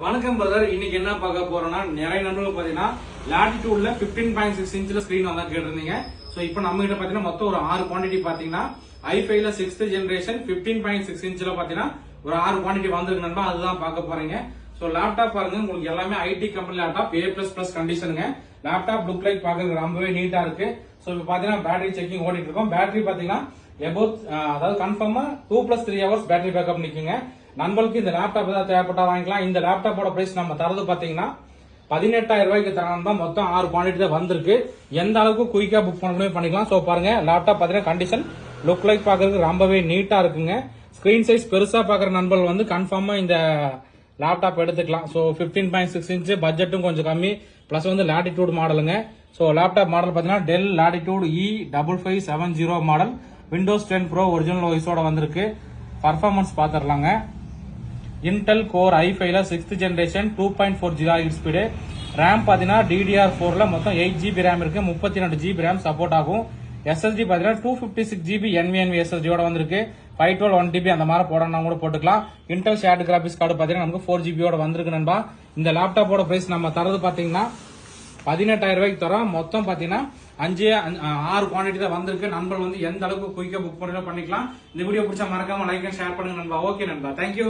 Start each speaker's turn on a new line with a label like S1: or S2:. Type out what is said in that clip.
S1: வணக்கம் பிரதர். இன்னைக்கு என்ன பார்க்க போறோம்னா நிறைய நண்பர்கள் பாத்தீங்கன்னா லாட்டிடியூட்ல 15.6 இன்ச்ல ஸ்கிரீன் வந்தா கேட்டிருந்தீங்க. சோ இப்போ நம்ம கிட்ட பாத்தீங்கன்னா மொத்தம் ஒரு 6 குவாண்டிட்டி பாத்தீங்கன்னா i5ல 6th ஜெனரேஷன் 15.6 இன்ச்ல பாத்தீங்கன்னா ஒரு 6 குவாண்டிட்டி வந்திருக்கு நண்பா. அதுதான் பார்க்க போறீங்க. சோ லேப்டாப் பாருங்க, உங்களுக்கு எல்லாமே ஐடி கம்பெனி லேப்டாப் A++ கண்டிஷனுங்க. லேப்டாப் லுக் லைக் பாக்குறதுக்கு ரொம்பவே நீட்டா இருக்கு. சோ இப்போ பாத்தீங்கன்னா பேட்டரி செக்கிங் ஓடிட்டு இருக்கோம். பேட்டரி பாத்தீங்கன்னா அதாவது கன்ஃபார்மா 2+3 ஹவர்ஸ் பேட்டரி பேக்கப் நிக்குங்க. நண்பர்களுக்கு இந்த லேப்டாப் ஏதாவது தேவைப்பட்டா வாங்கிக்கலாம். இந்த லேப்டாப்போட பிரைஸ் நம்ம தரது பாத்தீங்கன்னா 18,000 ரூபாய்க்கு தரணும் தான். மொத்தம் 6 குவாண்டிட்டி தான் வந்திருக்கு. எந்த அளவுக்கு குயிக்கா புக் பண்ணணுமே பண்ணிக்கலாம். சோ பாருங்க, லேப்டாப் பாத்தீங்கன்னா கண்டிஷன் லுக் லைக் பாக்குறதுக்கு ரொம்பவே நீட்டா இருக்குங்க. ஸ்கிரீன் சைஸ் பெருசா பாக்குற நண்பர்கள் வந்து கன்ஃபார்மா இந்த லேப்டாப் எடுத்துக்கலாம். சோ 15.6 இன்ச், பட்ஜெட்டும் கொஞ்சம் கம்மி, பிளஸ் வந்து லாட்டிடியூட் மாடலுங்க. சோ லேப்டாப் மாடல் பாத்தீங்கன்னா Dell Latitude E5570 model, Windows 10 Pro original ஓஎஸோட வந்திருக்கு. பர்ஃபார்மன்ஸ் பாத்துரலாங்க. இன்டெல் கோர் i5ல 6th generation 2.4 GHz speed. RAM பாத்தீங்கன்னா DDR4ல மொத்தம் 8 GB ரேம் இருக்கு. 32 GB ரேம் சப்போர்ட் ஆகும். SSD பாத்தீங்கன்னா 256 GB NVMe SSD ஓட வந்திருக்கு. 512 1TB அந்த மாதிரி போடணும் கூட போட்டுக்கலாம். இன்டெல் ஷேர்ட் கிராபிக்ஸ் கார்டு பாத்தீங்கன்னா நமக்கு 4GB ஓட வந்திருக்கு நண்பா. இந்த லேப்டாப்போட பிரைஸ் நம்ம தரது பாத்தீங்கன்னா 18,000 ரூபாய்க்கு தரோம். மொத்தம் பாத்தீங்கன்னா 6 குவாண்டிட்டி தான் வந்திருக்கு. நண்பர்கள் வந்து எந்த அளவுக்கு குயிக்கா புக் பண்ணிக்கலாம். இந்த வீடியோ பிடிச்சா மறக்காம லைக் அண்ட் ஷேர் பண்ணுங்க நண்பா. ஓகே நண்பா, தேங்க்யூ.